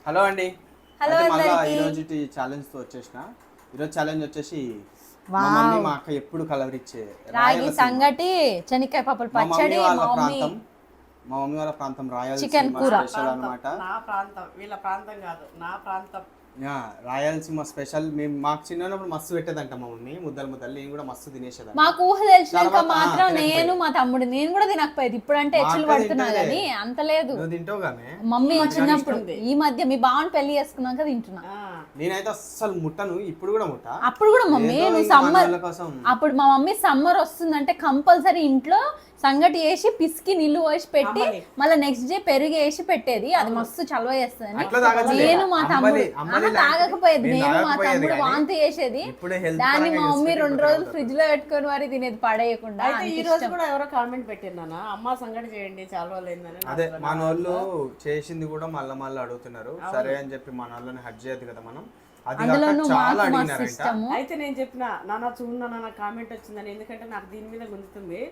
Hello అండి. Hello మళ్ళీ అందరికీ. ఈరోజు ఛాలెంజ్ తో వచ్చేసిన. ఈరోజు ఛాలెంజ్ వచ్చేసి మా మమ్మీ మా అక్క ఎప్పుడు కలవరిచ్చే రాగి సంగటి శనక్కాయ పప్పుల పచ్చడి మా మమ్మీ మా మమ్మీ వాళ్ళ ప్రాంతం రాయలసీమ చికెన్ కూర. స్పెషల్ అన్నమాట. నా ప్రాంతం, వీళ్ళ ప్రాంతం కాదు, నా ప్రాంతం. రాయలసీమ స్పెషల్. మేము మాకు చిన్నప్పుడు మస్తు పెట్టేదంట మా మమ్మీ, ముద్దలు ముద్దలు. నేను కూడా మస్తు తినేసేదాన్ని. మాకు ఊహ తెలిసినాక తర్వాత, మాత్రం తినకపోయేది. నేను మా తమ్ముడు నేను కూడా తినకపోయేది. ఇప్పుడు అంటే మా ఎచ్చులు అక్క పడుతున్నా తింటదే. కానీ అంత లేదు. నువ్వు తింటావు కానీ మమ్మీ నాకు చిన్నప్పుడు ఇష్టం. ఈ మధ్య మీ బావని పెళ్లి చేసుకున్నాక తింటున్నా. నేనైతే అస్సలు ముట్టను, ఇప్పుడు కూడా ముట్ట. అప్పుడు కూడా మమ్మీ ఏదో నువ్వు ఇంకా మన సమ్మర్ వాళ్ళ కోసం. అప్పుడు మా మమ్మీ సమ్మర్ వస్తుందంటే కంపల్సరీ ఇంట్లో సంగటి వేసి పిసికి నీళ్లు పోసి పెట్టి అంబలి. మళ్ళీ నెక్స్ట్ డే పెరుగు వేసి పెట్టేది. అది మస్తు చలవ చేస్తుంది. అట్లా తాగచ్చులే. నేను మా తమ్ముడు అంబలి లాంటిది తాగకపోయేది. నేను నేను మా తాగకపోయేది తమ్ముడు కానీ వాంతి చేసేది. ఇప్పుడే health దాన్ని పరంగా మా మమ్మీ చూసుకుంటే 2 రోజులు ఇప్పుడు ఫ్రిడ్జ్ లో పెట్టుకొని మరి తినేది, పడేయకుండా. అయితే అంత ఈ రోజు ఇష్టం. కూడా ఎవరో కామెంట్ పెట్టినానా, అమ్మ సంగటి చేయండి చాలా రోజులైందని. అదే మన వాళ్ళు చేసింది కూడా మళ్ళీ అడుగుతున్నారు. సరే అని చెప్పి మన వాళ్ళని హట్ చేయదు కదా మనం. అది కాక అందులోనూ చాలా మాకు మస్తు అడిగినారంట. ఇష్టము. అయితే నేను చెప్పిన నాన్న చూడన్నా నాన్న కామెంట్ వచ్చిందని, ఎందుకంటే నాకు దీని మీద గుంజుతుంది.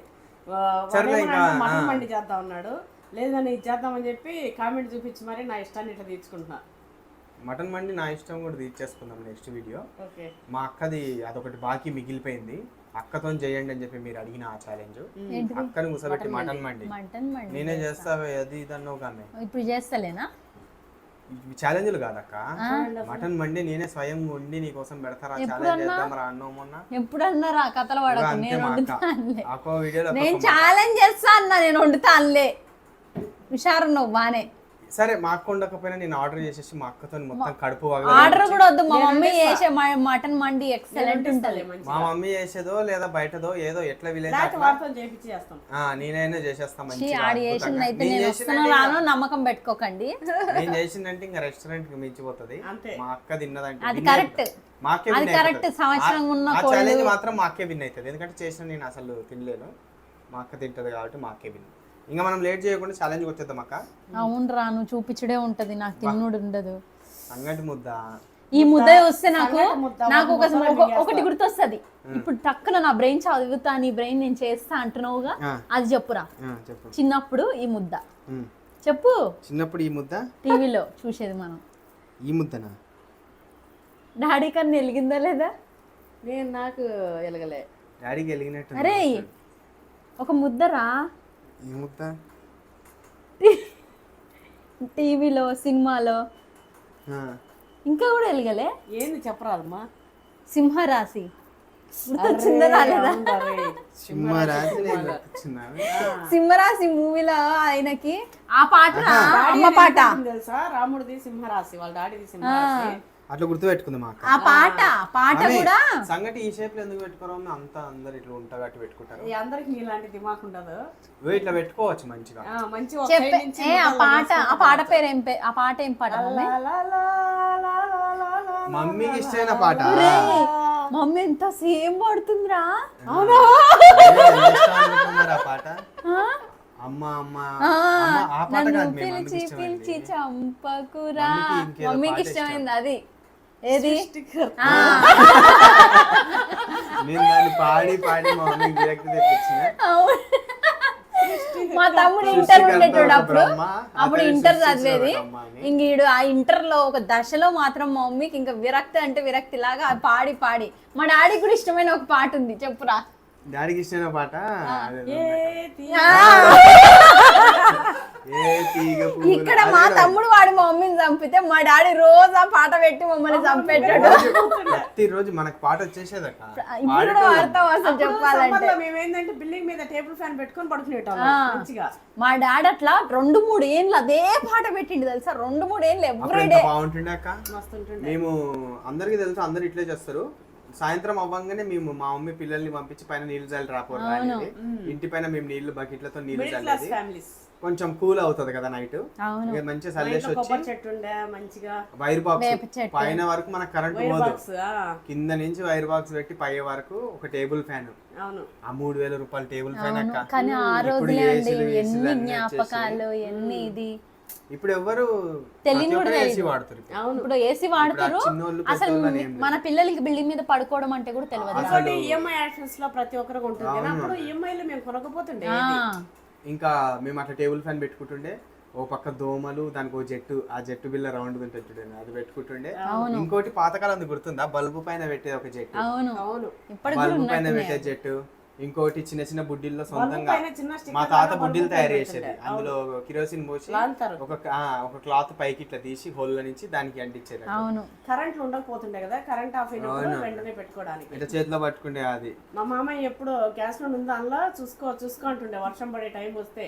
సర్లే ఇంకా, మటన్ మండి చేద్దాం అన్నాడు. లేదు నన్ను ఇది చేద్దామని చెప్పి కామెంట్ చూపించి మరి నా ఇష్టాన్ని ఇట్లా తీర్చుకుంటున్నా. మటన్ మండి నా ఇష్టం కూడా తీర్చేసుకుందాం నెక్స్ట్ వీడియో. ఓకే, మా అక్కది అదొకటి బాకీ మిగిలిపోయింది, అక్కతో చేయండి అని చెప్పి మీరు అడిగిన ఆ ఛాలెంజ్. ఏంటిది? అక్కని కూర్చోబెట్టి మటన్ మండి మటన్ మండి నేనే చేస్తావే అది ఇది అన్నావు కానీ ఇప్పుడు చేస్తలేనా? ఛాలెంజ్లు కాదక్క. మటన్ మండి నేనే స్వయం వండి నీ కోసం పెడతారా ఛాలెంజ్ చేద్దాం రా అన్నావు మొన్న. ఎప్పుడన్నారా కథలు పడకు, అంతే నేను మా అక్క. వండుతానులే. అక్కో వీడియోలో నేను ఛాలెంజ్ చేస్తా అన్నా, నేను వండుతానులే. హుషారు నువ్వు బానే. సరే మా అక్క ఉండకపోయినా నేను ఆర్డర్ చేసేసి మా అక్కతో మొత్తం కడుపు ఆర్డర్ కూడా వద్దు, మా మమ్మీ చేసే మటన్ మండి ఎక్సలెంట్ ఉంటది. మా మమ్మీ చేసేదో లేదా బయటదో ఏదో ఎట్లా విలేజ్ లేకపోతే వారితో చేపించి చేస్తాం. నేనైనా చేసేస్తా ఛీ, మంచిగా ఆడి అద్భుతంగా. చేసింది అయితే నేను నేను చేసిందంటే వస్తున్నా ఇంకా- రాను నమ్మకం పెట్టుకోకండి. నేను చేసిందంటే ఇంకా రెస్టారెంట్ కి మించిపోతుంది. అంతే. మా అక్క తిన్నదంటే అది win కరెక్ట్. అయిపోతది. మా అక్కే అది win కరెక్ట్. అయిపోతది. సంవత్సరం ఉన్న ఆ కోళ్ళు. ఛాలెంజ్ మాత్రం మా అక్కే విన్ అవుతుంది, ఎందుకంటే చేసిన నేను అసలు తినలేను. మా అక్క తింటది కాబట్టి మా అక్కే విన్. ఇంకా మనం లేట్ చేయకుండా ఛాలెంజ్ వచ్చేద్దాం అక్క. అవును రా, నువ్వు చూపించడే ఉంటది, నాకు తిన్నుడు ఉండదు. సంగటి ముద్ద ఈ ముద్ద వస్తే నాకు సంగటి ముద్ద, నాకు ముద్దలో ఒకటి గుర్తొస్తుంది. ఇప్పుడు టక్కున నా బ్రెయిన్ చదువుతా, నీ బ్రెయిన్ నేను చేస్తా అంటున్నావుగా, అది చెప్పురా. చెప్పు. చిన్నప్పుడు ఈ ముద్ద ఉమ్. చెప్పు. చిన్నప్పుడు ఈ ముద్ద టీవీలో చూసేది మనం. ఈ ముద్దనా? డాడీ కన్నా వెలిగిందా లేదా? నేను నాకు ఎలగలే. డాడీకి వెలిగినట్టు. అరే ఒక ముద్దరా, ఈ ముద్ద టీవీలో సినిమాలో ఆ. ఇంకా కూడా వెలగలే. ఏంది చెప్పరాదమ్మా. సింహరాశి గుర్తొచ్చిందా రాలేదా? సింహరాజు నేను గుర్తొచ్చిందా? సింహరాశి మూవీలో ఆయనకి ఆ పాట అమ్మ పాట, తెలుసా? రాముడిది సింహరాశి, వాళ్ళ డాడీది సింహరాశి. అట్లా గుర్తు పెట్టుకుంది మా అక్క. ఆ పాట ఆమె కూడా సంగటి ఈ షేప్ లో ఎందుకు పెట్టుకోరు? అంతా అందరు ఇట్లా ఉంటాగట్టు పెట్టుకుంటారు. ఈ అందరికి నీలాంటి దిమాక్ ఉండదు. ఇవే ఇట్లా పెట్టుకోవచ్చు మంచిగా. మంచి ఒక చెప్పే side నుంచి ఆ పాట పేరు ఏం ఆ పాట ఏం పాట మమ్మీ? లా లా లా లా లా లా లా. మమ్మీకి ఇష్టమైన పాట. ఒరేయ్, మమ్మీ ఎంత సేమ్ పడుతుందిరా. అదే ఎంత ఇష్టం అనుకుంటున్నావు మరి ఆ పాట? ఆ? అమ్మ అమ్మ ఆ, అమ్మ ఆ పాట నన్ను కాదు, మేము పిలిచి మమ్మీకి పిలిచి ఇష్టమైంది. చంపకురా. మమ్మీకి ఇంకేదో మమ్మీకి పాట ఇష్టమైంది అది. ఏది? ఆ, నేను దాన్ని పాడి పాడి మా మమ్మీకి విరక్తి తెప్పించిన. అవును. మా తమ్ముడు ఇంటర్ ఉండేటోడు అప్పుడు. బ్రహ్మ, అప్పుడు అతని ఇంటర్ సృష్టించిన చదివేది. బ్రహ్మ అని. ఇంకీడు ఆ ఇంటర్ లో ఒక దశలో మాత్రం మా మమ్మీకి ఇంకా విరక్తి అంటే విరక్తి లాగా అది పాడి పాడి. మా డాడీకి కూడా ఇష్టమైన ఒక పాట ఉంది, చెప్పురా. డాడీకి ఇష్టమైన పాట అదే. ఏ తీ- ఏ తీగ పువ్వుల- ఇక్కడ మా తమ్ముడు వాడి మా మమ్మీని చంపితే మా డాడీ రోజు ఆ పాట పెట్టి మమ్మల్ని చంపేటాడు. ప్రతిరోజు మనకు పాట వచ్చేసేదక్క. ఇప్పుడు కూడా వాడతాం అసలు చెప్పాలంటే. సమ్మర్లో మేమేందంటే బిల్డింగ్ మీద టేబుల్ ఫ్యాన్ పెట్టుకొని పడుకునేటోళ్ళం మంచిగా. మా డాడీ అట్లా 2-3 ఏళ్ళు అదే పాట పెట్టిండు తెలుసా. 2-3 ఏళ్ళు అప్పుడు ఎవ్రీ ఎంత డే. బాగుంటుండే అక్క. మస్తుంటుండే. మేము అందరికి తెలుసు, అందరు ఇట్లే చేస్తారు. సాయంత్రం అవ్వగానే మేము మా మమ్మీ పిల్లల్ని పంపించి పైన నీళ్లు చల్లి రాపోరు అనేది. ఇంటి పైన మేము నీళ్లు బకెట్లతో నీళ్లు మిడిల్ క్లాస్ చల్లేది. ఫ్యామిలీస్. కొంచెం కూల్ అవుతుంది కదా నైట్. అవును. మంచిగా మా చల్లేసి ఇంట్లో వచ్చి కొబ్బరి చెట్టు ఉండే మంచిగా. వైర్ వేప బాక్స్ చెట్టు. పైన వరకు మనకు కరెంట్ వైర్ పోదు. బాక్స్. కింద నుంచి వైర్ బాక్స్ పెట్టి పై వరకు ఒక టేబుల్ ఫ్యాన్. అవును. ఆ 3000 రూపాయల టేబుల్ ఫ్యాన్ అక్క. కానీ ఆ ఇప్పుడు రోజులే అండి ఏసీలు, ఏసీలు ఎన్ని అన్నీ జ్ఞాపకాలు, ఎన్ని ఇది. ఇప్పుడు ఎవరు తెలియని కూడా ఏసీ తెలియదు. వాడుతారు. అవును. ఇప్పుడు ఏసీ వాడుతారు. చిన్నోళ్ళు అసలు పెద్దోళ్ళు అని ఏం మన పిల్లలకి బిల్డింగ్ మీద పడుకోవడం అంటే కూడా తెలియదు. ఇంకోటి ఈఎంఐ యాక్షన్స్ లో ప్రతి ఒక్కరికి ఉంటుంది. కానీ అప్పుడు ఈఎంఐ లో మేము కొనకపోతుండే. ఆ, ఇంకా మేము అట్లా టేబుల్ ఫ్యాన్ పెట్టుకుంటుండే. ఓ పక్క దోమలు, దానికి ఓ జట్టు, ఆ జట్టు బిల్ల రౌండ్ ఉంటుంది చూడండి, అది పెట్టుకుంటుండే. ఇంకోటి పాతకాలం గుర్తుందా, బల్బు పైన పెట్టే ఒక జట్టు, అవును అవును ఇప్పటికి బల్బు పైన పెట్టే జట్టు. ఇంకోటి చిన్న చిన్న బుడ్డిల్లో సొంతంగా పైన చిన్న sticker మా తాత లాగా బుడ్డిలు బల్బు తయారు పైన చేసేది. పెట్టిండే. అందులో కిరోసిన్ పోసి లాంతరు. ఒక క్లాత్ పైకి ఇట్లా తీసి హోల్ నుంచి దానికి అంటించేది. అవును కరెంట్లు ఉండకపోతుండే కదా, కరెంట్ ఆఫ్ అయినప్పుడు వెంటనే పెట్టుకోవడానికి. ఇట్లా చేతిలో పట్టుకుంటే అది. మా మామయ్య ఎప్పుడు గ్యాస్ లో ఉందా అందులో చూసుకో అంటుండే, వర్షం పడే టైం వస్తే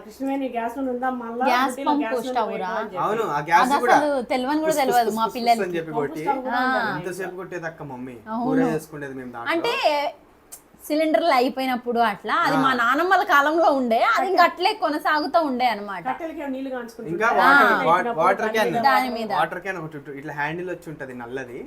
కృష్ణవేణి గ్యాస్ లో ఉందా మళ్ళా గ్యాస్ బుడ్డిలో పంప్ గ్యాస్ స్టవ్ నుండి రా. పోయినా అని చెప్పి. అవును, ఆ గ్యాస్ అది కూడా అసలు తెలియని కూడా తెలియదు మా పిల్లలకి. అని చెప్పి కొట్టి స్టవ్ కూడా ఉండేది. ఎంతసేపు కొట్టేది అక్క మమ్మీ, కూర చేసుకునేది మేము దాంట్లో. అంటే సిలిండర్లు అయిపోయినప్పుడు అట్లా, అది మా నానమ్మల కాలంలో ఉండే, అది ఇంకా అట్లే కొనసాగుతూ ఉండే అనమాట. కట్టెలకి నీళ్లు కాంచుకుంటుండే. ఇంకా వాటర్ క్యాన్, దాని మీద వాటర్ క్యాన్ ఒకటి ఇట్లా హ్యాండిల్ వచ్చి ఉంటది నల్లది,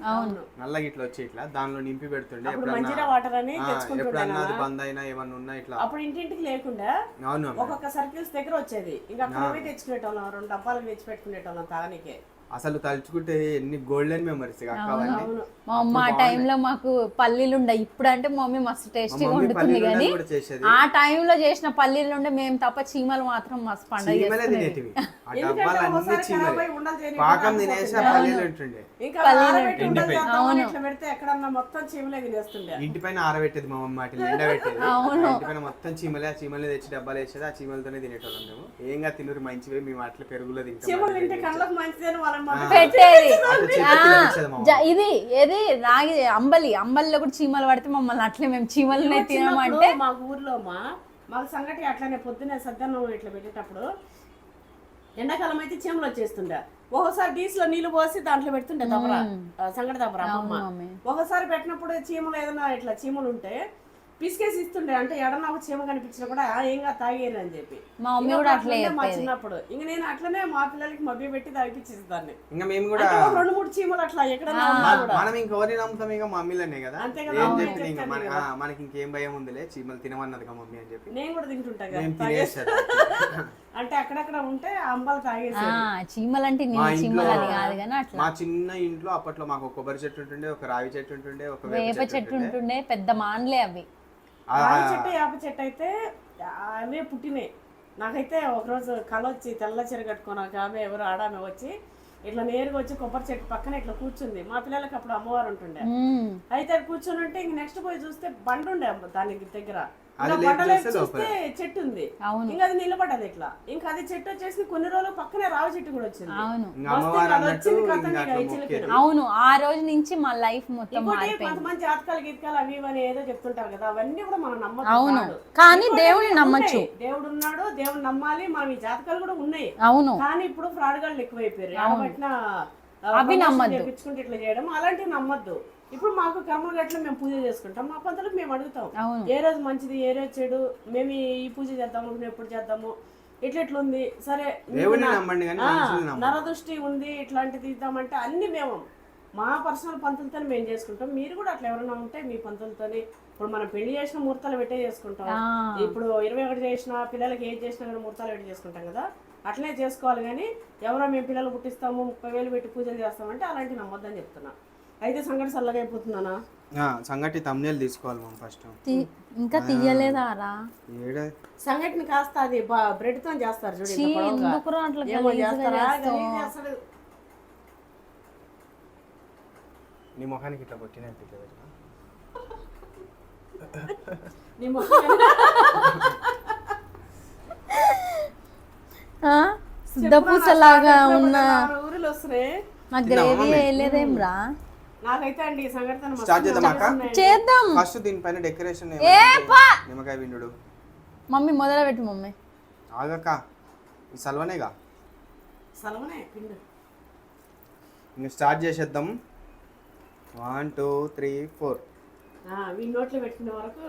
నల్లగా ఇట్లా వచ్చి ఇట్లా దానిలో నింపి పెడుతుండే. అప్పుడు మంజీరా వాటర్ అని తెచ్చుకుంటుండే ఎప్పుడన్నా అది నాన్న. బంద్ అయినా ఏమన్నా ఉన్నా ఇట్లా. అప్పుడు ఇంటింటికి లేకుండా అవును ఒక్కొక్క సర్కిల్స్ దగ్గర వచ్చేది, ఇంకా అక్కడ పోయి తెచ్చుకునేటోళ్ళం, 2 డబ్బాలు తెచ్చి పెట్టుకునేటోళ్ళం తాగనికే. అసలు తలుచుకుంటే ఎన్ని గోల్డెన్ మెమరీస్ అక్క అవన్నీ. అవును మా అమ్మ ఆ టైంలో మాకు పల్లీలు ఉండే, ఇప్పుడు అంటే మమ్మీ మస్తు టేస్టీగా మమ్మీ వండుతుంది పల్లీలు కానీ కూడా చేసేది. ఆ టైంలో చేసిన పల్లీలు ఉండే, మేము తప్ప చీమలు మాత్రం మస్తు పండుగ చీమలే చేసుకునేది. తినేటివి, ఆ ఎందుకంటే డబ్బాలు అన్ని ఒకసారి చీమలే. ఖరాబ్ అయి ఉండలు చేయనీకి పాకం రాకపోతుండే. తినేసి ఆ పల్లీలు ఉంటుండే. ఇంకా ఆరబెట్టి ఉండలు చేద్దామని ఇట్లా పెడితే ఎక్కడన్నా మొత్తం చీమలే తినేస్తుండే. ఇంటి పైన ఆరబెట్టేది మా మమ్మ, వాటిని ఎండబెట్టేది. ఇంటి పైన మొత్తం చీమలే, ఆ చీమలే తెచ్చి డబ్బాలు వేసేది, ఆ చీమలతోనే తినేటోళ్ళం మేము. ఏంగా తినరు మంచివే, మేము అట్లా పెరుగులో తింటాం. చీమలు తింటే కళ్ళకు మంచిదని వాళ్ళని మాత్రం పెట్టేది అట్లా చేతికి తినిపించేది మా మమ్మ. ఇది ఏది రాగి అంబలిలో కూడా చీమలు పడితే మమ్మల్ని అట్లే మేము చీమలనే తినమంటే చిన్నప్పుడు మా ఊర్లో మాకు సంగటి అట్లానే పొద్దున్నే సద్దన్నం ఇట్లా పెట్టేటప్పుడు ఎండాకాలం అయితే చీమలు వచ్చేస్తుండే. ఒకసారి డీస్ లో నీళ్లు పోసి దాంట్లో పెడుతుండే దబరా, సంగటి దబరా అమ్మమ్మ. మమ్మీ. ఒకసారి పెట్టినప్పుడు చీమలు ఏదైనా ఇట్లా చీమలు ఉంటే పిసికేసి ఇస్తుండే, అంటే ఎడన్నా ఒక చీమ కనిపించినా కూడా ఏంగా తాగేరు అని చెప్పి. మా మమ్మీ కూడా అట్లే మా చిన్నప్పుడు ఇంక నేను అట్లనే మా పిల్లలకి మభ్య పెట్టి తాగిపించేసి దాన్ని. ఇంకా మేము కూడా 2-3 చీమలు అట్లా ఎక్కడన్నా ఉన్నా కూడా. మనం ఇంకెవరిని నమ్ముతాం, ఇంకా మమ్మీలనే కదా. అంతే కదా, ఏం మమ్మీ చెప్పిన ఇంకా చెప్తాను మనకి ఇంకేం భయం ఉందిలే, చీమలు తినమన్నదిగా మమ్మీ అని చెప్పి నేను కూడా తింటుంటా మేము కదా. తినేసేది. అంటే అక్కడక్కడ ఉంటే అంబాలు తాగేసి చీమలంటే మా నేను ఇంట్లో చీమలని కాదు కానీ అట్లా మా చిన్న ఇంట్లో అప్పట్లో మాకు ఒక కొబ్బరి చెట్టు ఉంటుండే, ఒక రావి చెట్టు ఉంటుండే, ఒక వేప చెట్టు ఉంటుండే, పెద్ద మాన్లే అవి. రావి చెట్టు యాప చెట్టు అయితే అవే పుట్టినాయి. నాకైతే ఒకరోజు కళ వచ్చి తెల్ల చీర కట్టుకుని ఒక ఆమె ఎవరు ఆడామె వచ్చి ఇట్లా నేరుగా వచ్చి కొబ్బరి చెట్టు పక్కన ఇట్లా కూర్చుంది. మా పిల్లలకి అప్పుడు అమ్మవారు ఉంటుండే. అయితే అది కూర్చొని ఉంటే ఇంక నెక్స్ట్ పోయి చూస్తే బండ ఉండే దానికి దగ్గర. అది ఇంకా లేపి బండలో చూస్తే చూస్తే చెట్టు ఉంది. అవును. ఇంకా అది నిలబడ్డది ఇట్లా. ఇంకా అది చెట్టు వచ్చేసి కొన్ని రోజులు పక్కనే రావి చెట్టు కూడా వచ్చింది. అవును ఇంకా అమ్మవారు అన్నట్టు ఇంకా అట్లా మొక్కేది. అవును ఆ రోజు నుంచి మా లైఫ్ మొత్తం ఇంకోటి మారిపోయింది. కొంతమంది జాతకాలు గీతకాలు అవి ఇవి అని ఏదో చెప్తుంటారు కదా, అవన్నీ కూడా మనం నమ్మచ్చు. అవును కాదు. కానీ ఇంకోటి దేవుని నమ్మచ్చు. ఉన్నాయి. దేవుడు ఉన్నాడు, దేవుడు నమ్మాలి. మనం ఈ జాతకాలు కూడా ఉన్నాయి. అవును కానీ ఇప్పుడు ఫ్రాడ్ గాళ్ళు ఎక్కువైపోయారు. ఆడబట్టిన అవి నమ్మద్దు. చేపించుకుంటే ఇట్లా చేయడం అలాంటివి నమ్మద్దు. ఇప్పుడు మాకు కర్మల గట్ల మేము పూజ చేసుకుంటాం, మా పంతులకు మేము అడుగుతాం అవును ఏ రోజు మంచిది ఏ రోజు చెడు, మేము ఈ పూజ చేద్దాము, మేము ఎప్పుడు చేద్దాము, ఇట్లా సరే దేవుడిని నమ్మండి కానీ మనుషుల్ని నమ్మండి. నరదృష్టి ఉంది ఇట్లాంటిది ఇద్దామంటే అన్ని మేము మా పర్సనల్ పంతులతో మేము చేసుకుంటాం. మీరు కూడా అట్లా ఎవరైనా ఉంటే మీ పంతులతోని, ఇప్పుడు మనం పెళ్లి చేసిన ముహూర్తాలు పెట్టే చేసుకుంటాం. ఇప్పుడు 21 చేసిన పిల్లలకి ఏది చేసినా కానీ ముహూర్తాలు పెట్టి చేసుకుంటాం కదా, అట్లనే చేసుకోవాలి. కానీ ఎవరో మేము పిల్లలు పుట్టిస్తాము 30,000 పెట్టి పూజలు చేస్తామంటే అలాంటివి నమ్మొద్దని చెప్తున్నా. అయితే సంగటి చల్లగా అయిపోతున్నానా? సంగటి తమ్నేల్ తీసుకోవాలి మనం ఫస్ట్. ఇంకా తీయలేదా రా? సంగటిని కాస్త అది బ్రెడ్ తో చేస్తారు చూడు, ఇంత పొడవుగా. ఎందుకురా అట్లా ఏమో గలీజ్గా చేస్తారా? చేస్తావు? గలీజ్ చేస్తాడు. నీ ముఖానికి ఇట్లా కొట్టినట్టు ఇట్లా పెట్టినా. నీ మొహం సిద్ధపూసలాగా ఉన్న ఊరిలో వస్తున్నాయి. నాకు గ్రేవీ వేయలేదేం రా? నాకైతే అండి ఈ సంగటితో స్టార్ట్ చేద్దాం అక్క. చేద్దాం. ఫస్ట్ దీనిపైన డెకరేషన్ నిమ్మకాయ విండు. మమ్మీ మొదలు పెట్టు మమ్మీ. ఆగక్క, ఈ సల్వనేగా. సలవనే పిండు. ఇంకా స్టార్ట్ చేసేద్దాం. 1 2 3 4. వీడి నోట్లో పెట్టుకునే వరకు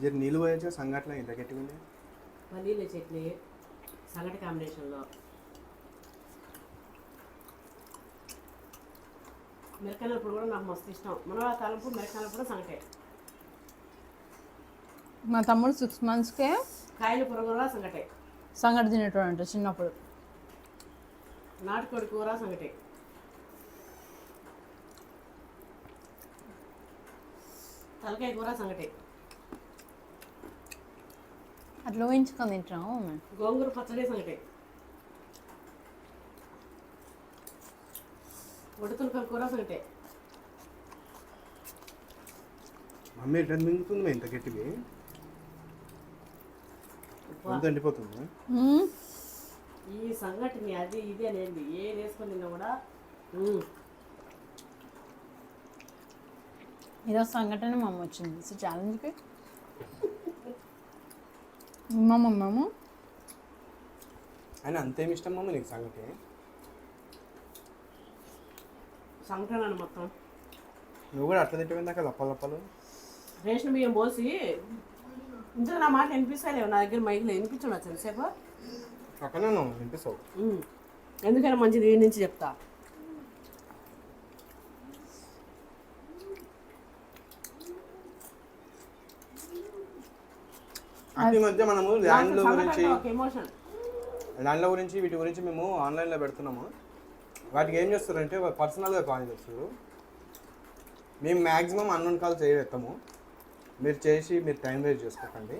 జర నీళ్ళు పోయచ్చు. సంగట్లో ఇంత గట్టిగా ఉంది. పల్లీల చట్నీ సంగటి కాంబినేషన్లో. మిరకాయలప్పుడు కూడా నాకు మస్తు ఇష్టం. మన తాలింపు మిరకాయలప్పుడు సంగటే. మా తమ్ముడు 6 monthsకే కాయలు పురగూర సంగటే. సంగటి తినేటోడు అంట చిన్నప్పుడు. నాటుకోడి కూర సంగటే. తలకాయ కూర సంగటి, అట్లా ఊహించుకొని తింటున్నావు మమ్మీ. గోంగూర పచ్చడి సంగటి, ఉడతల కూర సంగటి. మమ్మీ ఎట్లా మింగుతుంది ఇంత గట్టివి, అంత ఎండిపోతుంది. ఈ సంగటిని అది ఇది అనేది ఏది వేసుకొని తిన్నా కూడా ఈరోజు సంఘటన మా అమ్మ వచ్చింది సో ఛాలెంజ్కి మా మమ్మీ అయినా అంతేమి ఇష్టం మమ్మీ నీకు సంగతి? సంగటన మొత్తం నువ్వు కూడా అట్లా తింటే దాకా లప్పలు రేషన్ బియ్యం పోసి ఇంట్లో నా మాట వినిపిస్తలేవు, నా దగ్గర మైక్లో వినిపించడం ఎంతసేపు పక్కన వినిపిస్తావు. ఎందుకైనా మంచిది వీడి నుంచి చెప్తా. ఈ మధ్య మనము ల్యాండ్ల గురించి ఎమోషన్ ల్యాండ్ల గురించి వీటి గురించి మేము ఆన్లైన్లో పెడుతున్నాము. వాటికి ఏం చేస్తారంటే పర్సనల్గా కాల్ చేస్తారు. మేము మ్యాక్సిమం అన్నోన్ కాల్ చేయలేస్తాము. మీరు చేసి మీరు టైం వేస్ట్ చేసుకోకండి.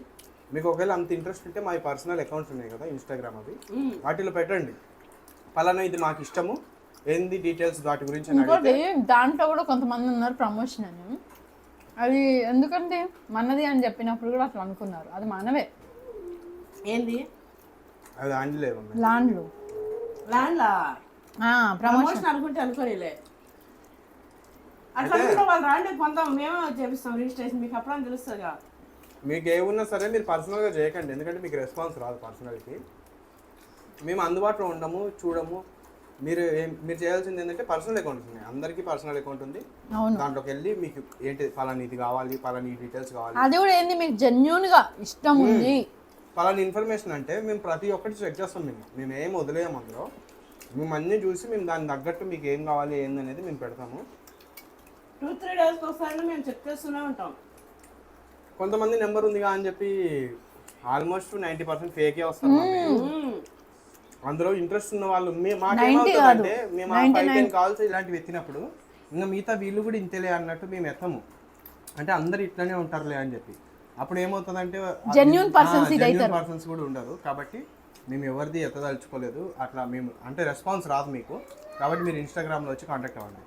మీకు ఒకవేళ అంత ఇంట్రెస్ట్ ఉంటే మా పర్సనల్ అకౌంట్స్ ఉన్నాయి కదా ఇన్స్టాగ్రామ్ అవి, వాటిలో పెట్టండి పలానా ఇది మాకు ఇష్టము ఏంది డీటెయిల్స్ వాటి గురించి అని ఇంకోటి అడిగితే దాంట్లో కూడా కొంతమంది ఉన్నారు ప్రమోషన్ అని, అది ఎందుకంటే మనది అని చెప్పినప్పుడు కూడా అట్లా అనుకున్నారు. అది మనవే ఏంది అది హ్యాండిల్ లేవు ల్యాండ్లు ల్యాండ్లా ప్రమోషన్ ప్రమోషన్ అనుకుంటే అనుకోనిలే. అట్లా అనుకుంటే వాళ్ళు రాండి కొందాం, మేమే చేపిస్తాం రిజిస్ట్రేషన్, మీకు అప్పుడని తెలుస్తుందిగా. మీకు ఏమున్నా సరే మీరు పర్సనల్గా చేయకండి, ఎందుకంటే మీకు రెస్పాన్స్ రాదు పర్సనల్కి. మేము అందుబాటులో ఉండము, చూడము. మీరు చేయాల్సింది ఏంటంటే పర్సనల్ అకౌంట్స్ ఉన్నాయి, అందరికీ పర్సనల్ అకౌంట్ ఉంది. దాంట్లోకి వెళ్ళి మీకు ఏంటి పలానా ఇది కావాలి, పలానా డీటెయిల్స్ కావాలి, అది కూడా ఏంది మీకు జెన్యూన్ గా ఇష్టం ఉంది పలానా ఇన్ఫర్మేషన్ అంటే మేము ప్రతి ఒక్కటి చెక్ చేస్తాం. మేము ఏం వదిలేము అందులో. మేము అన్నీ చూసి మేము దానికి తగ్గట్టు మీకు ఏం కావాలి ఏందనేది మేము పెడతాము. 2-3 days ఒకసారి మేము చెక్ చేస్తూనే ఉంటాం. కొంతమంది నెంబర్ ఉందిగా అని చెప్పి ఆల్మోస్ట్ 90% ఫేకే వస్తారు. అందులో ఇంట్రెస్ట్ ఉన్న వాళ్ళు మాకేమవుతుందంటే మేము ఆ 5-10 కాల్స్ ఇలాంటివి ఎత్తినప్పుడు ఇంకా మిగతా వీళ్ళు కూడా ఇంతేలే అన్నట్టు మేము ఎత్తము. అంటే అందరు ఇట్లానే ఉంటారులే అని చెప్పి అప్పుడు ఏమవుతుందంటే జెన్యూన్ పర్సన్స్ కూడా ఉండరు. కాబట్టి మేము ఎవరిది ఎత్తదలుచుకోలేదు. అట్లా మేము అంటే రెస్పాన్స్ రాదు మీకు. కాబట్టి మీరు ఇన్స్టాగ్రామ్లో వచ్చి కాంటాక్ట్ అవ్వండి.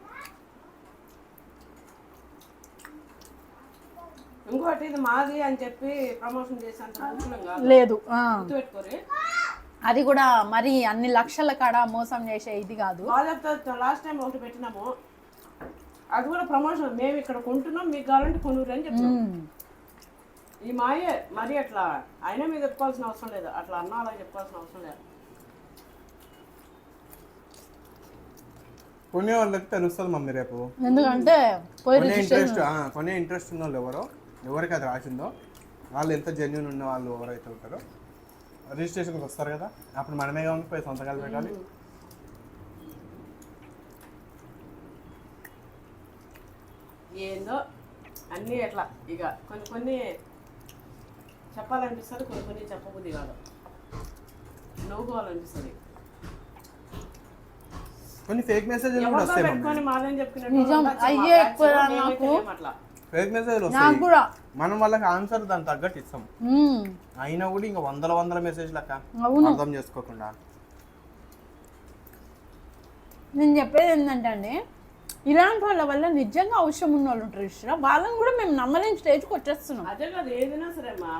ఇంకోటి ఇది మాది అని చెప్పి ప్రమోషన్ చేసేంత లేదు. గుర్తుపెట్టుకోరు. అది కూడా మరి అన్ని లక్షల కాడ మోసం చేసే ఇది కాదు. వాళ్ళతో లాస్ట్ టైం ఒకటి పెట్టినాము, అది కూడా ప్రమోషన్. మేము ఇక్కడ కొంటున్నాం, మీకు కావాలంటే కొనురు అని చెప్తున్నాం. ఈ మాయే మరి అట్లా అయినా మీరు చెప్పుకోవాల్సిన అవసరం లేదు, అట్లా అన్నా అలా చెప్పుకోవాల్సిన అవసరం లేదు. కొనే వాళ్ళకి తెలుస్తుంది మమ్మీ రేపు. ఎందుకంటే కొనే ఇంట్రెస్ట్ ఉన్న వాళ్ళు ఎవరికి అది రాసిందో వాళ్ళు ఎంత జెన్యూన్ ఉన్న వాళ్ళు ఎవరైతే ఉంటారో రిజిస్ట్రేషన్కి వస్తారు కదా, అప్పుడు మనమే కావాలి పోయి సంతకాలు పెట్టాలి. ఏందో అన్నీ ఎట్లా ఇక కొన్ని చెప్పాలనిపిస్తుంది, కొన్ని చెప్పబుద్ధి కాదు, నవ్వుకోవాలనిపిస్తుంది. కొన్ని ఫేక్ మెసేజ్లు కూడా వస్తాయి పెట్టుకొని మాదేం నిజం అయ్యే ఎక్కువ నాకు అట్లా ఫేక్ మెసేజ్లు నాకు వస్తాయి. కూడా మనం వాళ్ళకి ఆన్సర్ దానికి తగ్గట్టు ఇస్తాం. అయినా కూడా ఇంకా వందల మెసేజ్లు అక్క అర్థం చేసుకోకుండా. నేను చెప్పేది ఏంటంటే అండి, ఇలాంటి వాళ్ళ వల్ల నిజంగా అవసరం ఉన్న వాళ్ళు ఉంటారు ఇష్టం, వాళ్ళని కూడా మేము నమ్మలేని స్టేజ్కి వచ్చేస్తున్నాం. అదే కాదు ఏదైనా సరేమ్మా,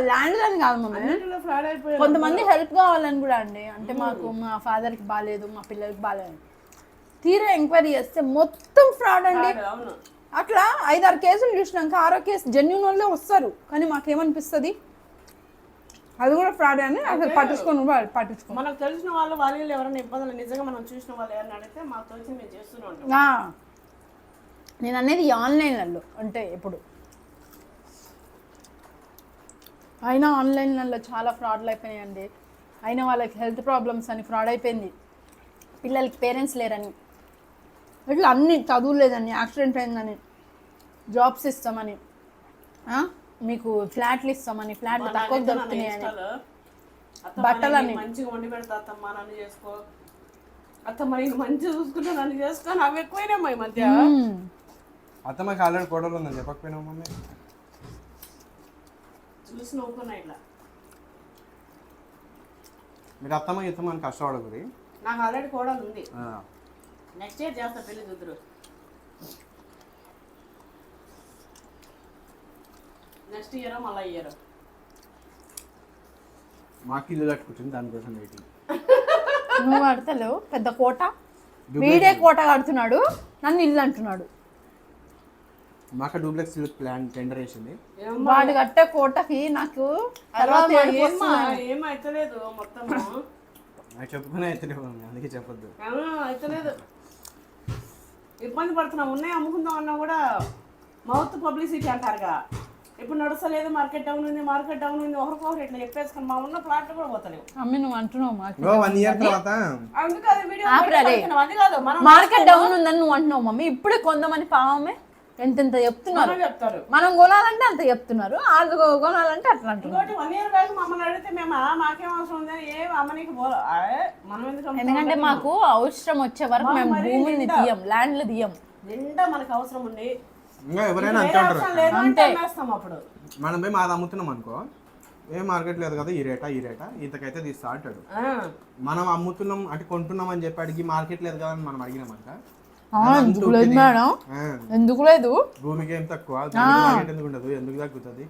ల్యాండ్ అని కాదు మమ్మల్ని ఫ్రాడ్ అయిపోయి కొంతమంది హెల్ప్ కావాలని కూడా అండి. అంటే మాకు మా ఫాదర్కి బాగాలేదు, మా పిల్లలకి బాగాలేదు, తీరా ఎంక్వైరీ చేస్తే మొత్తం ఫ్రాడ్ అండి. అవును, అట్లా 5-6 కేసులు చూసినాక 6వ కేసు జెన్యూన్ వాళ్ళే వస్తారు. కానీ మాకేమనిపిస్తుంది అది కూడా ఫ్రాడ్ అని అసలు పట్టించుకో. మనకు తెలిసిన వాళ్ళు ఎవరైనా ఇబ్బందులు నిజంగా మనం చూసిన వాళ్ళు ఎవరైనా అడిగితే మాకు తెలిసి మేము చేస్తూనే ఉంటాం. నేను అనేది ఆన్లైన్లలో అంటే ఎప్పుడు అయినా ఆన్లైన్లలో చాలా ఫ్రాడ్లు అయిపోయాయండి. అయినా వాళ్ళకి హెల్త్ ప్రాబ్లమ్స్ అని ఫ్రాడ్ అయిపోయింది, పిల్లలకి పేరెంట్స్ లేరని, ఇట్లా అన్ని చదువు లేదని, యాక్సిడెంట్ అయిందని, జాబ్స్ ఇస్తామని, మీకు ఫ్లాట్లు ఇస్తామని, ఫ్లాట్లు తక్కువ దొరుకుతున్నాయని, బట్టలని మంచిగా వండి పెడతా అత్తమ్మ నన్ను చేసుకో, అత్తమ్మ నేను మంచిగా చూసుకుంటా నన్ను చేసుకో, అవి ఎక్కువైనా ఈ మధ్య. అత్తమ్మకి ఆల్రెడీ కోడలు ఉందని చెప్పకపోయినావు మమ్మీ. చూసి నవ్వుకున్నా ఇట్లా. మీరు అత్తమ్మ ఇత్తమ్మని కష్టపడకూరి. నాకు ఆల్రెడీ కోడలు ఉంది. నెక్స్ట్ ఇయర్ చేస్తా పెళ్లి చూద్దరు. నెక్స్ట్ ఇయర్ మళ్ళీ ఇయర్ మాకు ఇల్లు కట్టుకుంటుంది దానికోసం వెయిటింగ్. నువ్వు కడతలేవు పెద్ద కోట, వీడే కోట కడుతున్నాడు, నన్ను ఇల్లు అంటున్నాడు. మాకు డూప్లెక్స్ ప్లాన్ టెండర్ వేసింది. వాడు కట్టే కోటకి నాకు తర్వాత ఏడుపు వస్తుంది. ఏమైతలేదు మొత్తం నాకు చెప్పుకునే అయితే అందుకే చెప్పొద్దు. అయితలేదు, ఇబ్బంది పడుతున్నాం. ఉన్నాయి అమ్ముకుందాం అన్నా కూడా మౌత్ పబ్లిసిటీ అంటారుగా. ఇప్పుడు నడుస్తలేదు, మార్కెట్ డౌన్ ఉంది, మార్కెట్ డౌన్ ఉంది, ఒకరికొకరు ఇట్లా చెప్పేసుకుని మా ఉన్న ప్లాట్లు కూడా పోతలేవు. అమ్మి నువ్వు అంటున్నావు 1 year తర్వాత అందుకే అది వీడియో అది కాదు మనం మార్కెట్ డౌన్ ఉందని నువ్వు అంటున్నావు మమ్మీ. ఇప్పుడే కొందామని పావమే ఎంతెంత చెప్తున్నారు. చెప్తారు మనం కొనాలంటే అంత చెప్తున్నారు, వాళ్ళు కొనాలంటే అట్లా అంటున్నారు. ఇంకోటి 1 year బ్యాక్ మమ్మల్ని అడిగితే మేము మాకేం అవసరం ఉందని ఏం అమ్మనికి మనం ఎందుకు ఎందుకంటే మాకు అవసరం వచ్చే వరకు మేము భూమిని తీయం, ల్యాండ్లు తీయం. నిండా మనకు అవసరం ఉంది, ఇంకా ఎవరైనా అంతే ఉంటారు. లేదు అంటే అమ్మేస్తాం. అప్పుడు మనం పోయి మాది అమ్ముతున్నాం అనుకో, ఏ మార్కెట్ లేదు కదా, ఈ రేటా ఇంతకైతే తీస్తా అంటాడు. మనం అమ్ముతున్నాం అంటే కొంటున్నాం అని చెప్పి అడిగి మార్కెట్ లేదు కదా అని మనం అడిగినామంట. ఎందుకు లేదు మేడం, ఎందుకు లేదు, భూమికి ఏం తక్కువ, మార్కెట్ ఎందుకు ఉండదు, ఎందుకు తగ్గుతుంది?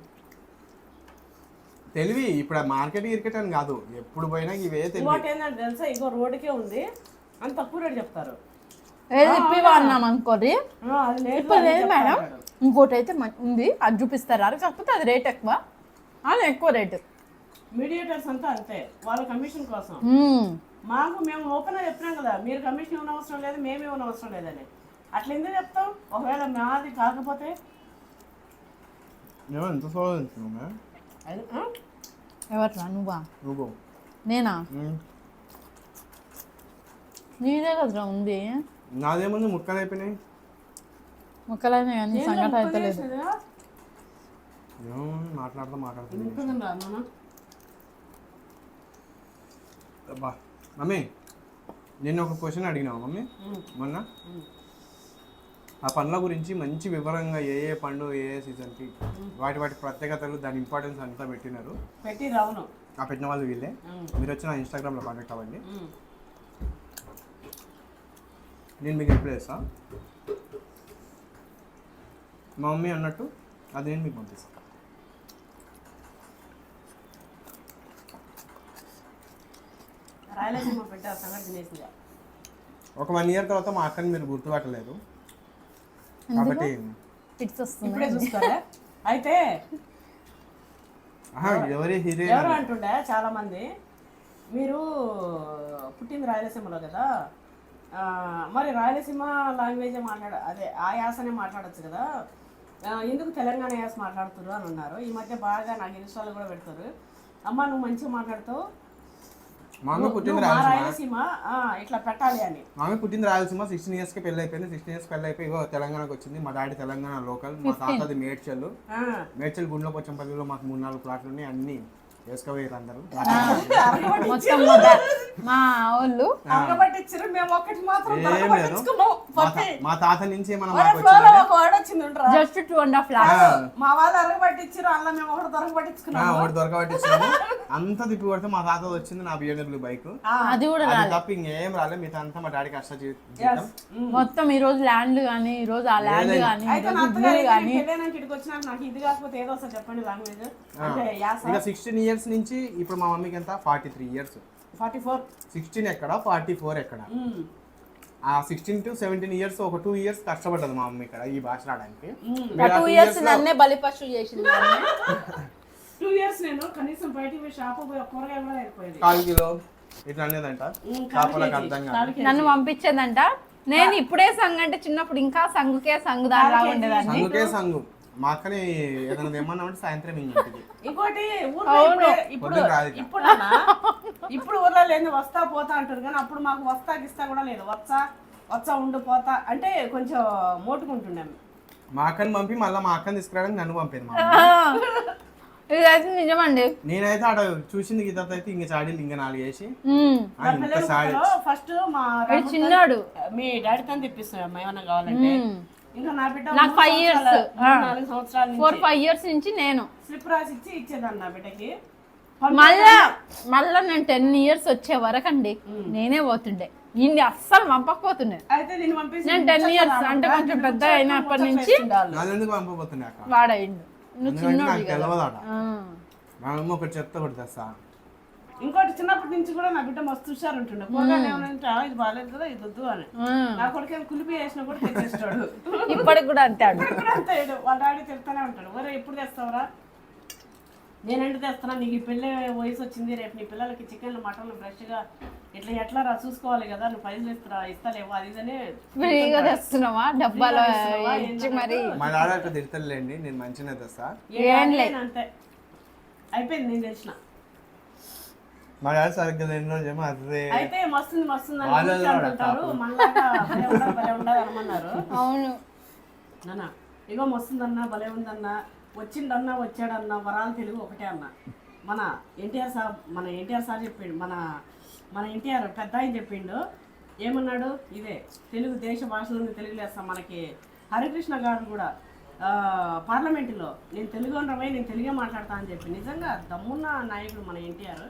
తెలివి ఇప్పుడు మార్కెట్ గిరికెట్ అని కాదు, ఎప్పుడు పోయినా ఇవే తెలివి. ఇంకోటి ఏంటంటే తెలుసా, ఇగో రోడ్డుకే ఉంది అని తక్కువ రేటు చెప్తారు. ఏది ఇప్పి వాడినాం అనుకోరి, అది లేదు ఇప్పుడు లేదు మేడం. ఇంకోటి అయితే ఉంది, అది చూపిస్తారు కాకపోతే అది రేట్ ఎక్కువ, అది ఎక్కువ రేటు. మీడియేటర్స్ అంతా అంతే, వాళ్ళ కమిషన్ కోసం. మాకు మేము ఓపెన్గా చెప్పినాం కదా, మీరు కమిషన్ ఇవ్వని అవసరం లేదు, మేము ఇవ్వని అవసరం లేదని. అట్లా ఎందుకు చెప్తాం? ఒకవేళ మాది కాకపోతే ఎంత ఎవట్లా నువ్వా నువ్వు నేనా? నీదే కదరా ఉంది. నాదేముంది, ముక్కలు అయిపోయినాయి. ముక్కలైనా కానీ సంగతి అయితే లేదు. మాట్లాడుతూ మమ్మీ నిన్న ఒక క్వశ్చన్ అడిగినావు మమ్మీ మొన్న. ఆ పండ్ల గురించి మంచి వివరంగా ఏ పండు ఏ సీజన్కి వాటి ప్రత్యేకతలు దాని ఇంపార్టెన్స్ అంతా పెట్టినారు. పెట్టిరావును ఆ పెట్టిన వాళ్ళు వీళ్ళే. మీరు వచ్చి నా ఇన్స్టాగ్రామ్లో కాంటాక్ట్ అవ్వండి, నేను మీకు రిప్లై చేస్తాను. మా మమ్మీ అన్నట్టు అది నేను మీకు పంపిస్తాను. రాయలసీమ పెట్టారు సంగతి తినేసిగా. ఒక 1 year తర్వాత మా అక్కని మీరు గుర్తుపట్టలేదు కాబట్టి ఫిట్స్ వస్తుంది. ఇప్పుడే చూసుకోరా అయితే ఎవరు అంటుండే చాలా మంది, మీరు పుట్టింది రాయలసీమలో కదా, మరి రాయలసీమ లాంగ్వేజే అదే ఆ యాసనే మాట్లాడచ్చు కదా, ఎందుకు తెలంగాణ యాస మాట్లాడుతున్నారు అని అన్నారు. ఈ మధ్య బాగా నాకు ఇన్స్టాలు కూడా పెడతారు, అమ్మ నువ్వు మంచిగా మాట్లాడుతావు, రాయలసీమ ఇట్లా పెట్టాలి అని. మామే పుట్టింది రాయలసీమ, 16 years పెళ్ళి అయిపోయింది. 16 years పెళ్ళి అయిపోయి తెలంగాణకు వచ్చింది. మా డాడీ తెలంగాణ లోకల్, మా తాతది మేడ్చల్ గుండ్ల పొచ్చంపల్లిలో మాకు 3-4 ప్లాట్లు ఉన్నాయి. అన్ని వేసుకోవేరు అందరూ. మొత్తం మా వాళ్ళు మా తాత నుంచి జస్ట్ 2.5 lakhs మా వాళ్ళు అరగబట్టించారు, అలా మేము ఒకటి దొరకబట్టించాము. అంతా తిప్పి కొడితే మా తాత వచ్చింది నా BMW బైక్, అది కూడా తప్ప ఇంకేం రాలేదు. మిగతా అంతా మా డాడీ కష్ట జీవితం. మొత్తం ఈ రోజు ల్యాండ్ కానీ, ఈ రోజు ఆ ల్యాండ్ కానీ, ఇక్కడికి వచ్చినాక నాకు ఇది కాకపోతే ఏదో ఒకసారి చెప్పండి లాంగ్వేజ్. ఇంకా 16 years నుంచి ఇప్పుడు మా మమ్మీకి ఎంత 43 years. 44 16 ఎక్కడ 44 ఎక్కడ. ఆ 16 to 17 years ఒక 2 years కష్టపడ్డది మా మమ్మీ ఇక్కడ ఈ భాష రావడానికి. 2 years నన్నే బలిపశు చేసింది. 2 years నేను కనీసం బయటికి పోయి షాప్ పోయి కూరగాయలు కూడా అయిపోయింది. 1 kilo ఇట్లా అనేదంట షాపులకు అర్థం కాదు. నన్ను పంపించేదంట. నేను ఇప్పుడే సంగు అంటే చిన్నప్పుడు ఇంకా సంగుకే సంగు దానిలా ఉండేదాన్ని. సంగుకే సంగు. మా అక్కని ఏదైనా ఏమన్నా అంటే సాయంత్రం ఇంటికి. ఇంకోటి ఇప్పుడు ఊర్లో లేదు, వస్తా పోతా అంటారు కానీ అప్పుడు మాకు వస్తా గిస్తా కూడా లేదు. వచ్చా ఉండు పోతా అంటే కొంచెం మోటుకుంటున్నాము. మా అక్కని పంపి మళ్ళీ మా అక్కని తీసుకురావడానికి నన్ను పంపాను. ఇదైతే నిజమండి. నేనైతే అక్కడ చూసింది గీత అయితే ఇంక చాడీలు ఇంకా 4 వేసి ఫస్ట్ మా చిన్నాడు మీ డాడీతో తెప్పిస్తున్నాం ఏమన్నా కావాలంటే. ఇంకా నా బిడ్డ నాకు 5 years. 4 సంవత్సరాల 4-5 years నుంచి నేను స్లిప్ రాసి ఇచ్చి ఇచ్చేదాన్ని నా బిడ్డకి. మళ్ళా నేను 10 years వచ్చే వరకు అండి నేనే పోతుండే, ఇన్ని అస్సలు పంపకపోతుండే. అయితే నేను పంపించి నేను 10 years అంటే కొంచెం పెద్ద అయినప్పటి నుంచి వాళ్ళు ఎందుకు పంపబోతుంది అక్క? వాడయిండు. నువ్వు ఎందుకంటే చిన్నోడు నాకు కదా. తెలియదట. మా అమ్మ ఒకటి చెప్తే ఒకటి తెస్తా. ఇంకోటి చిన్నప్పటి నుంచి కూడా నా బిడ్డ మస్తు హుషారు ఉంటుండే. కూరగాయలు ఏమన్నా ఇది బాగాలేదు కదా ఇది వద్దు అని నా కొడుకు కులిపి వేసినా కూడా తెచ్చేస్తాడు. ఇప్పటికి కూడా అంతే ఆడు. ఇప్పుడు అంతే వాళ్ళ డాడీ తిడతానే ఉంటాడు, ఒరే ఎప్పుడు తెస్తావురా, నేనంటే తెస్తానా, నీకు ఈ పెళ్ళి వయసు వచ్చింది, రేపు నీ పిల్లలకి చికెన్లు మటన్లు ఫ్రెష్గా ఇట్లా ఎట్లా రా చూసుకోవాలి కదా, నువ్వు పైసలు ఇస్తలేవు అది ఇదనే ఫ్రీగా తెస్తున్నావా డబ్బాలో ఇచ్చి మరి. మా డాడీ అట్లా తిడతలేండి, నేను మంచిగా తెస్తా. అంతే అయిపోయింది. నేను తెలిసిన మా డాడీ సరిగ్గా తిన్న రోజేమో అదే అయితే మస్తుంది అని అంటారు, మనలాగా భలే ఉండదు అనమన్నారు. అవును నాన్న ఇగో మస్తుందన్నా భలే ఉందన్నా, వచ్చిండన్నా వచ్చాడన్నా వరాలు తెలుగు ఒకటే అన్న. మన ఎన్టీఆర్ సార్ చెప్పిండు, మన ఎన్టీఆర్ పెద్ద ఆయన చెప్పిండు ఏమన్నాడు, ఇదే తెలుగు దేశ భాషలో తెలుగు లేస్తాం. మనకి హరికృష్ణ గారు కూడా పార్లమెంటులో నేను తెలుగు అనరమై నేను తెలుగే మాట్లాడతా అని చెప్పి నిజంగా దమ్మున్న నాయకుడు మన ఎన్టీఆర్.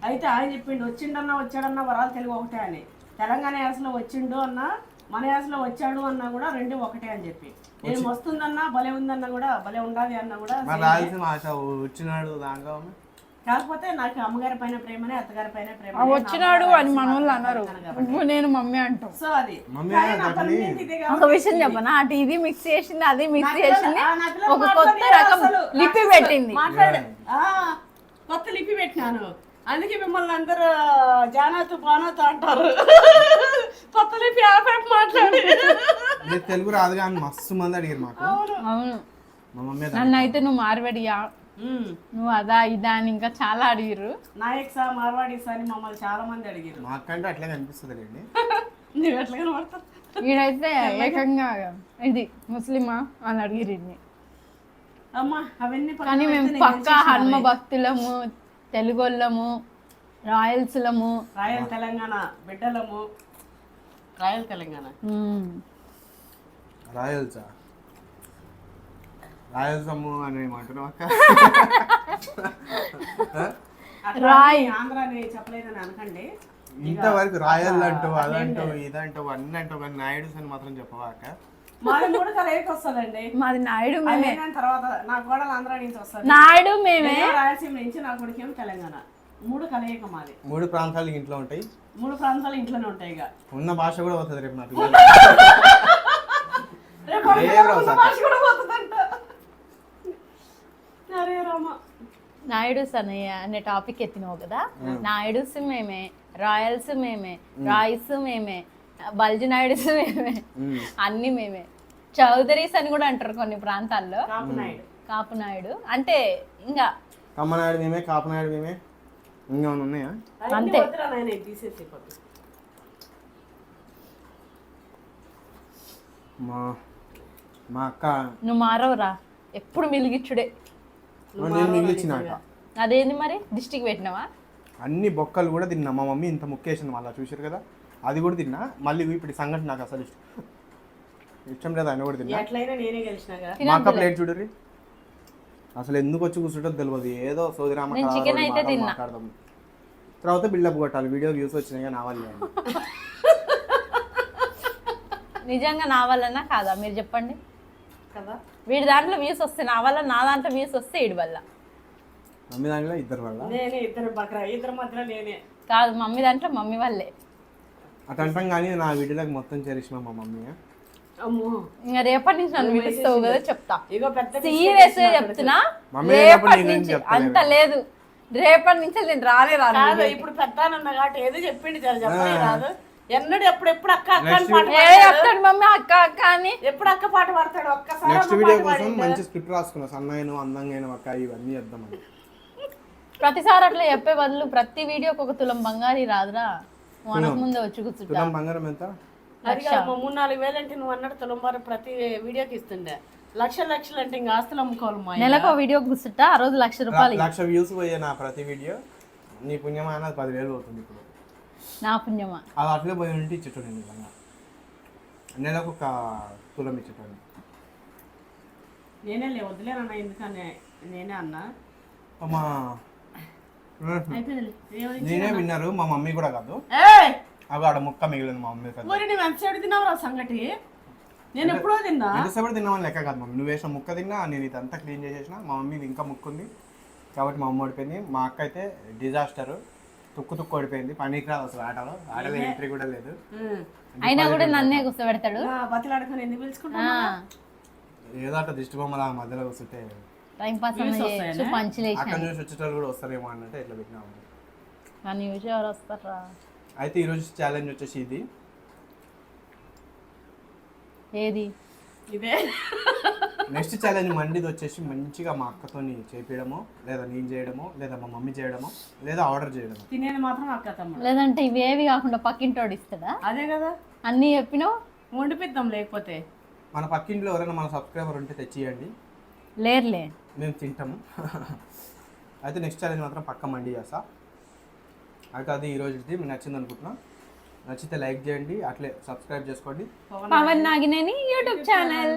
అయితే ఆయన చెప్పిండు వచ్చిండన్నా వచ్చాడన్నా వరాలు తెలుగు ఒకటే అని. తెలంగాణ యాసలో వచ్చిండు అన్నా మన యాసలో వచ్చాడు అన్నా కూడా రెండు ఒకటే అని చెప్పి, నేను వస్తుందన్నా భలే ఉందన్నా కూడా భలే ఉండాలి అన్నా కూడా వచ్చినాడు దాంట్లో. కాకపోతే నాకు అమ్మగారి పైన ప్రేమనే అత్తగారి పైన ప్రేమ వచ్చినాడు అని మన వాళ్ళు అన్నారు, నేను మమ్మీ అంటాం. సో అది ఒక విషయం చెప్పనా, అటు ఇది మిక్స్ చేసింది అది మిక్స్ చేసింది, ఒక కొత్త రకం లిపి పెట్టింది. కొత్త లిపి పెట్టినాను, అందుకే మిమ్మల్ని అందరూ జానాతో బానాతో అంటారు. కొత్త లిపి మాట్లాడి తెలుగు రాదు కానీ మస్తు మంది అడిగారు మాకు. అవును నన్ను అయితే నువ్వు మార్వాడియా, నువ్వు అదా ఇదా అని ఇంకా చాలా అడిగారు. నాయక్ సా మార్వాడి సా అని మమ్మల్ని చాలా మంది అడిగారు. మాకంటే అట్లా కనిపిస్తుంది అండి. నువ్వు ఎట్లా కనబడతావు? ఈడైతే ఏకంగా ఇది ముస్లిమా అని అడిగిరు. అమ్మా అవన్నీ కానీ మేము పక్కా హనుమ భక్తులము, తెలుగోళ్ళము, రాయల్స్లము, రాయల్ తెలంగాణ బిడ్డలము. రాయల్ తెలంగాణ రాయల్సా రాయల్సమ్ము అని ఏమంటున్నావు అక్క? రాయ్ ఆంధ్ర అని చెప్పలేదని అనకండి. ఇంతవరకు రాయల్ అంటూ అదంటూ ఇదంటూ అన్నీ అంటూ కానీ నాయుడు అని మాత్రం చెప్పవా అక్క? మాది మూడు కలయికి వస్తుందండి. మాది నాయుడు మేమే. తర్వాత నా కోడలు ఆంధ్ర నుంచి వస్తుంది, నాయుడు మేమే. రాయలసీమ నుంచి నా కొడుకేమో తెలంగాణ. మూడు కలయిక మాది. 3 ప్రాంతాలు ఇంట్లో ఉంటాయి, 3 ప్రాంతాలు ఇంట్లోనే ఉంటాయి. ఇక ఉన్న భాష కూడా పోతుంది రేపు నాకు. నాయుడుస్ అనే టాపిక్ ఎత్తినావు కదా, నాయుడుస్ మేమే, రాయల్స్ మేమే, రాయిస్ మేమే, బల్జి నాయుడుస్ మేమే, అన్ని మేమే. చౌదరీస్ అని కూడా అంటారు కొన్ని ప్రాంతాల్లో. కాపు నాయుడు అంటే ఇంకా కమ్మనాయుడు మేమే, కాపునాయుడు మేమే, ఇంకా ఉన్నాయా? అంతే. మా అక్క నువ్వు మారవురా, ఎప్పుడు మిలిగిచ్చుడే. నేను మిగిలిచ్చినాక అదేంది మరి డిస్టిక్ పెట్టినావా? అన్ని బొక్కలు కూడా తిన్నా. మా మమ్మీ ఇంత ముక్కేసింది మళ్ళీ చూసారు కదా, అది కూడా తిన్నా. మళ్ళీ ఇప్పుడు సంగతి నాకు అసలు ఇష్టం లేదు, ఆయన కూడా తిన్నా. మా అక్క ప్లేట్ చూడరి, అసలు ఎందుకు వచ్చి కూర్చుంటో తెలియదు, ఏదో సోదిరామ మాట్లాడదాం. తర్వాత బిల్డప్ కొట్టాలి, వీడియో వ్యూస్ వచ్చినాయి నా వల్ల. నిజంగా నా వల్లనా కాదా మీరు చెప్పండి కదా? వీడి దాంట్లో వ్యూస్ వస్తే నా వల్ల, నా దాంట్లో వ్యూస్ వస్తే వీడి వల్ల. మమ్మీ దాంట్లో ఇద్దరు వల్ల ఇద్దరు మధ్యలో నేనే కాదు, మమ్మీ దాంట్లో మమ్మీ వాళ్ళే. అటు అంటాం కానీ నా వీడియోలకు మొత్తం చేరిసిన మా మమ్మీ. ఇంకా రేపటి నుంచి నన్ను పిలుస్తావు కదా చెప్తా, ఇగో పెద్ద సీరియస్ గా చెప్తున్నా. రేపటి నుంచి అంత లేదు, రేపటి నుంచి నేను రానే రాను. ఇప్పుడు పెద్దానన్న కాబట్టి ఏదో చెప్పిండి చెప్పలే రాదు. ఎన్నడు ఎప్పుడు అక్క అక్క అని చెప్తాడు మమ్మీ, అక్క అక్క అని ఎప్పుడు అక్క పాట పాడతాడు. ఒక్కసారి నెక్స్ట్ వీడియో కోసం మంచి స్క్రిప్ట్ రాసుకున్నా, సన్నైన అందంగా అక్క ఇవన్నీ చేద్దామని. ప్రతిసారి అట్లా చెప్పే బదులు ప్రతి వీడియోకి ఒక తులం బంగారీ రాదురా, మనకు ముందే వచ్చి కూర్చుంటా. తులం బంగారం ఎంత? 3-4 వేలు అంటే నువ్వు అన్నట్టు తులంబారు ప్రతి వీడియోకి ఇస్తుండే. లక్షలు అంటే ఇంకా ఆస్తులు అమ్ముకోవాలి. నెలకు వీడియో కూర్చుంటా, ఆ రోజు 1,00,000 రూపాయలు. 1,00,000 వ్యూస్ పోయే నా ప్రతి వీడియో నీ పుణ్యమైన 10,000 అవుతుంది. ఇప్పుడు నా పుణ్యమా? అది అట్లే పోయి ఉంటే ఇచ్చేటోడు నిజంగా. నెలకు ఒక తులం ఇచ్చేటోని. నేనే వద్దులేనన్నా ఎందుకని నేనే అన్నా. మా అయిపోయింది. నేనే విన్నారు, మా మమ్మీ కూడా కాదు. ఏయ్ అవి ఆడ ముక్క మిగిలింది మా మమ్మీ కదా. ఊరి నువ్వు ఎంతసేపు తిన్నావురా సంగటి? నేను ఎప్పుడో తిన్నా. ఎంతసేపు తిన్నామని లెక్క కాదు మమ్మీ, నువ్వు వేసిన ముక్క తిన్నా, నేను ఇదంతా క్లీన్ చేసేసిన. మా మమ్మీది ఇంకా ముక్క ఉంది కాబట్టి మా అమ్మ ఓడిపోయింది. మా అక్క అయితే డిజాస్టర్, తుక్కు ఓడిపోయింది. పనికి రాదు అసలు ఆటలో ఎంట్రీ కూడా లేదు. అయినా కూడా నన్నే కూర్చోబెడతాడు. బతిలాడుకొని ఎందుకు పిలుచుకుంటా? ఏదో అట్లా దిష్టి బొమ్మల మధ్యలో కూర్చుంటే టైం పాస్ పంచలేసి అక్కడ చూసి వచ్చేటోళ్ళు కూడా వస్తారేమో అన్నట్టు ఎట్లా పెట్టినాము. కానీ ఎవరు వస్తారా? అయితే ఈరోజు ఛాలెంజ్ వచ్చేసి ఇది. ఏది? ఇదే నెక్స్ట్ ఛాలెంజ్ మండిది వచ్చేసి మంచిగా మా అక్కతో చేపించడమో, లేదా నేను చేయడమో, లేదా మా మమ్మీ చేయడమో, లేదా ఆర్డర్ చేయడమో. తినేది మాత్రం అక్క తమ్ముడు. లేదంటే ఇవేవి కాకుండా పక్కింటోడు ఇస్తాడా? అదే కదా అన్నీ చెప్పినావు. వండిపిద్దాం లేకపోతే. మన పక్కింట్లో ఎవరైనా మన సబ్స్క్రైబర్ ఉంటే తెచ్చియండి, లేరులే మేము తింటాము. అయితే నెక్స్ట్ ఛాలెంజ్ మాత్రం పక్క మండి చేస్తా. అయితే అది ఈరోజుది మీకు నచ్చింది అనుకుంటున్నా. నచ్చితే లైక్ చేయండి, అట్లే సబ్స్క్రైబ్ చేసుకోండి. Pavan Nagineni YouTube channel.